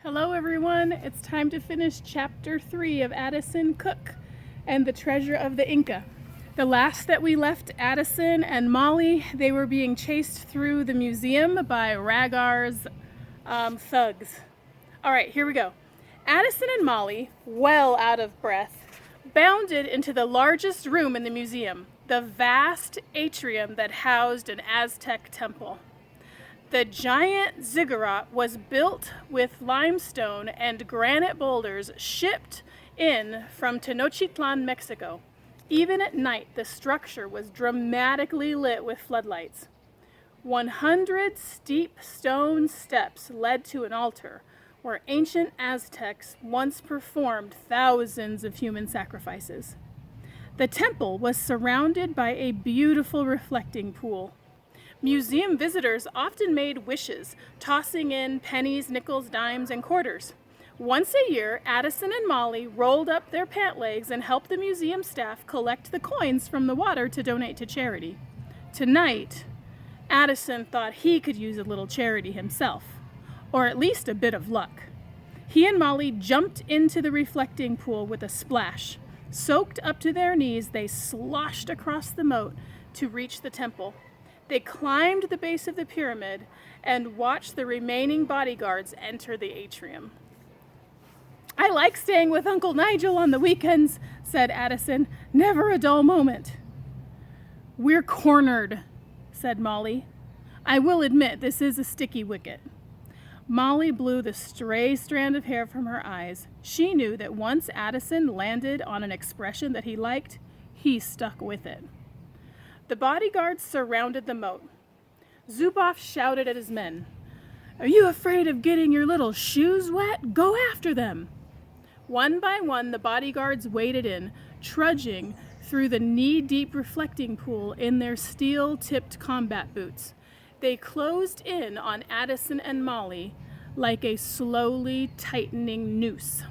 Hello everyone, it's time to finish chapter 3 of Addison Cook and the Treasure of the Inca. The last that we left Addison and Molly, they were being chased through the museum by Ragar's thugs. All right, here we go. Addison and Molly, well out of breath, bounded into the largest room in the museum, the vast atrium that housed an Aztec temple. The giant ziggurat was built with limestone and granite boulders shipped in from Tenochtitlan, Mexico. Even at night, the structure was dramatically lit with floodlights. 100 steep stone steps led to an altar where ancient Aztecs once performed thousands of human sacrifices. The temple was surrounded by a beautiful reflecting pool. Museum visitors often made wishes, tossing in pennies, nickels, dimes, and quarters. Once a year, Addison and Molly rolled up their pant legs and helped the museum staff collect the coins from the water to donate to charity. Tonight, Addison thought he could use a little charity himself, or at least a bit of luck. He and Molly jumped into the reflecting pool with a splash. Soaked up to their knees, they sloshed across the moat to reach the temple. They climbed the base of the pyramid and watched the remaining bodyguards enter the atrium. "I like staying with Uncle Nigel on the weekends," said Addison. "Never a dull moment." "We're cornered," said Molly. "I will admit this is a sticky wicket." Molly blew the stray strand of hair from her eyes. She knew that once Addison landed on an expression that he liked, he stuck with it. The bodyguards surrounded the moat. Zuboff shouted at his men, "Are you afraid of getting your little shoes wet? Go after them!" One by one, the bodyguards waded in, trudging through the knee-deep reflecting pool in their steel-tipped combat boots. They closed in on Addison and Molly like a slowly tightening noose.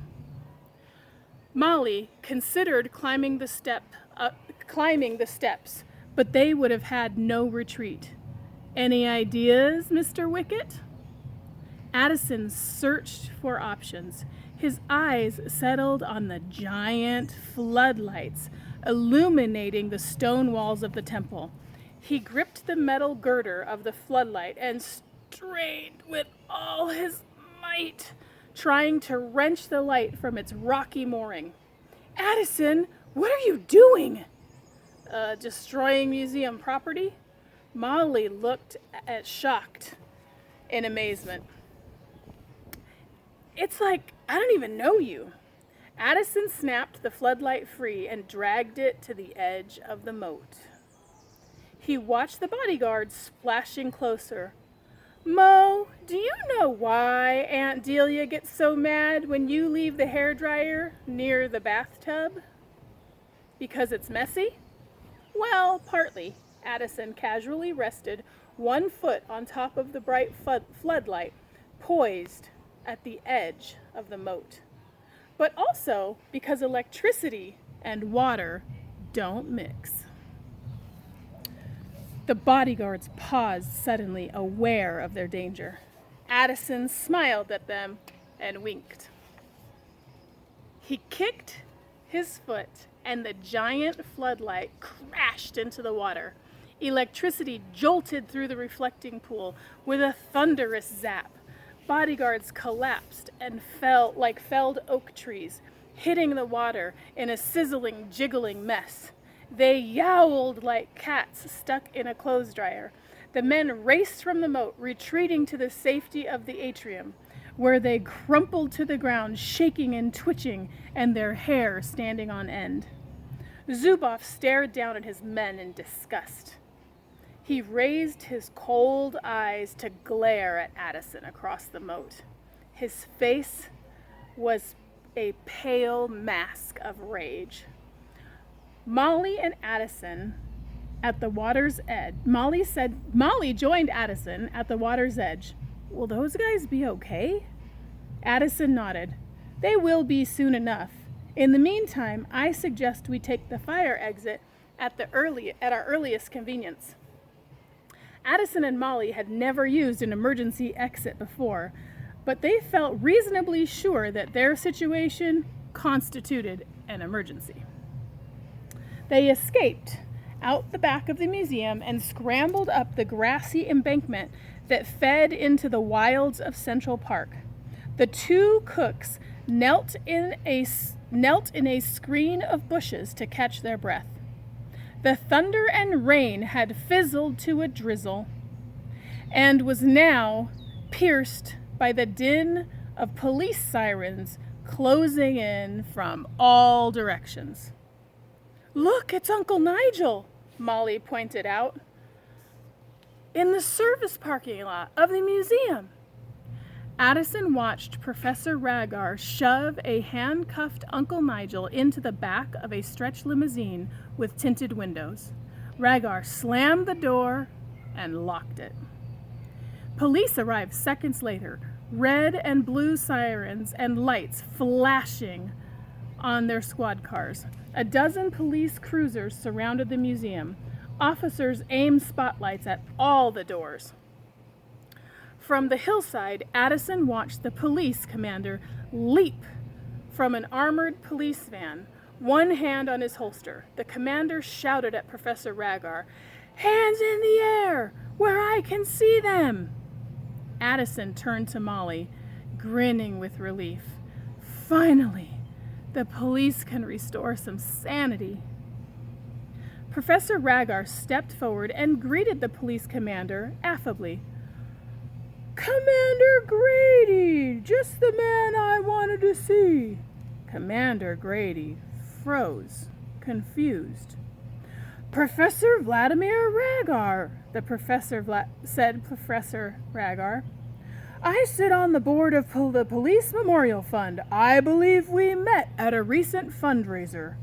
Molly considered climbing the steps, but they would have had no retreat. "Any ideas, Mr. Wicket?" Addison searched for options. His eyes settled on the giant floodlights illuminating the stone walls of the temple. He gripped the metal girder of the floodlight and strained with all his might, trying to wrench the light from its rocky mooring. "Addison, what are you doing?" "Destroying museum property?" Molly looked shocked in amazement. "It's like I don't even know you." Addison snapped the floodlight free and dragged it to the edge of the moat. He watched the bodyguards splashing closer. "Mo, do you know why Aunt Delia gets so mad when you leave the hairdryer near the bathtub? Because it's messy?" "Well, partly." Addison casually rested one foot on top of the bright floodlight, poised at the edge of the moat. "But also because electricity and water don't mix." The bodyguards paused suddenly, aware of their danger. Addison smiled at them and winked. He kicked his foot and the giant floodlight crashed into the water. Electricity jolted through the reflecting pool with a thunderous zap. Bodyguards collapsed and fell like felled oak trees, hitting the water in a sizzling, jiggling mess. They yowled like cats stuck in a clothes dryer. The men raced from the moat, retreating to the safety of the atrium, where they crumpled to the ground, shaking and twitching, and their hair standing on end. Zuboff stared down at his men in disgust. He raised his cold eyes to glare at Addison across the moat. His face was a pale mask of rage. Molly and Addison at the water's edge. Molly joined Addison at the water's edge. "Will those guys be okay?" Addison nodded. "They will be soon enough. In the meantime, I suggest we take the fire exit at our earliest convenience." Addison and Molly had never used an emergency exit before, but they felt reasonably sure that their situation constituted an emergency. They escaped out the back of the museum and scrambled up the grassy embankment that fed into the wilds of Central Park. The two cooks knelt in a screen of bushes to catch their breath. The thunder and rain had fizzled to a drizzle and was now pierced by the din of police sirens closing in from all directions. "Look, it's Uncle Nigel," Molly pointed out, "in the service parking lot of the museum." Addison watched Professor Ragar shove a handcuffed Uncle Nigel into the back of a stretch limousine with tinted windows. Ragar slammed the door and locked it. Police arrived seconds later, red and blue sirens and lights flashing on their squad cars. A dozen police cruisers surrounded the museum. Officers aimed spotlights at all the doors. From the hillside, Addison watched the police commander leap from an armored police van, one hand on his holster. The commander shouted at Professor Ragar, "Hands in the air, where I can see them!" Addison turned to Molly, grinning with relief. Finally, the police can restore some sanity. Professor Ragar stepped forward and greeted the police commander affably. "Commander Grady, just the man I wanted to see." Commander Grady froze, confused. "Professor Vladimir Ragar," said Professor Ragar. "I sit on the board of the Police Memorial Fund. I believe we met at a recent fundraiser."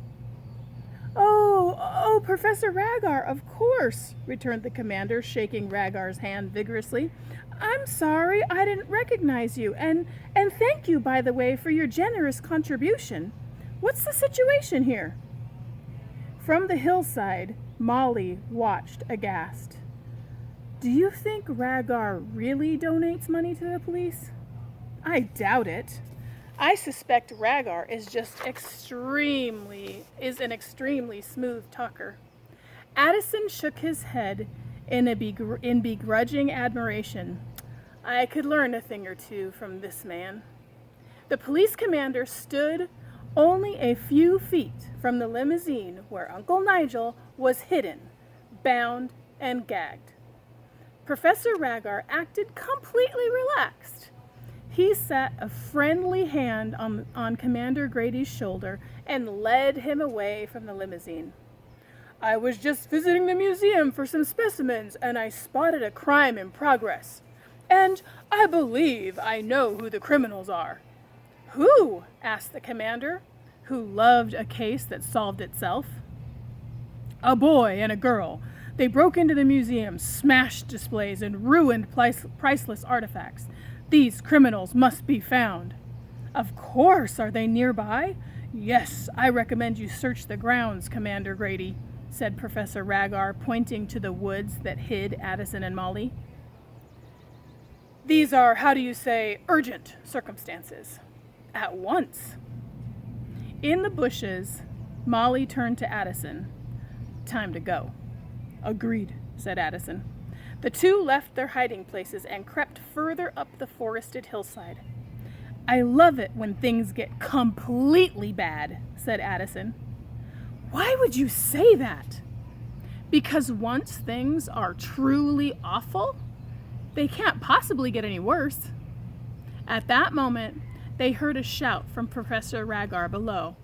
Oh, Professor Ragar, of course," returned the commander, shaking Ragar's hand vigorously. "I'm sorry I didn't recognize you, and thank you, by the way, for your generous contribution. What's the situation here?" From the hillside, Molly watched aghast. "Do you think Ragar really donates money to the police?" "I doubt it. I suspect Ragar is an extremely smooth talker." Addison shook his head in begrudging admiration. "I could learn a thing or two from this man." The police commander stood only a few feet from the limousine where Uncle Nigel was hidden, bound and gagged. Professor Ragar acted completely relaxed. He set a friendly hand on Commander Grady's shoulder and led him away from the limousine. "I was just visiting the museum for some specimens, and I spotted a crime in progress. And I believe I know who the criminals are." "Who?" asked the commander, who loved a case that solved itself. "A boy and a girl. They broke into the museum, smashed displays, and ruined priceless artifacts. These criminals must be found." "Of course. Are they nearby?" "Yes, I recommend you search the grounds, Commander Grady," said Professor Ragar, pointing to the woods that hid Addison and Molly. "These are, urgent circumstances. At once." In the bushes, Molly turned to Addison. "Time to go." "Agreed," said Addison. The two left their hiding places and crept further up the forested hillside. "I love it when things get completely bad," said Addison. "Why would you say that?" "Because once things are truly awful, they can't possibly get any worse." At that moment, they heard a shout from Professor Ragar below.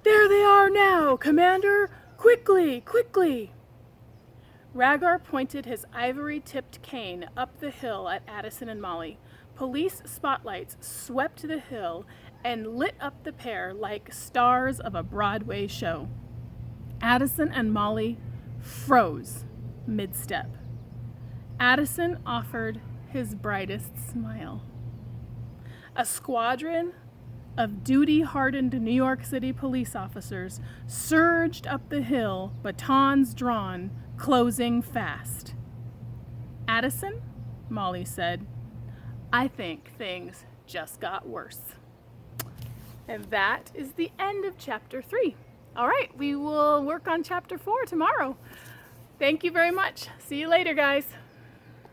"There they are now, Commander! Quickly, quickly!" Ragar pointed his ivory-tipped cane up the hill at Addison and Molly. Police spotlights swept the hill and lit up the pair like stars of a Broadway show. Addison and Molly froze mid-step. Addison offered his brightest smile. A squadron of duty-hardened New York City police officers surged up the hill, batons drawn, closing fast. "Addison," Molly said, I think things just got worse. And that is the end of chapter 3. All right, we will work on chapter 4 tomorrow. Thank you very much. See you later, guys.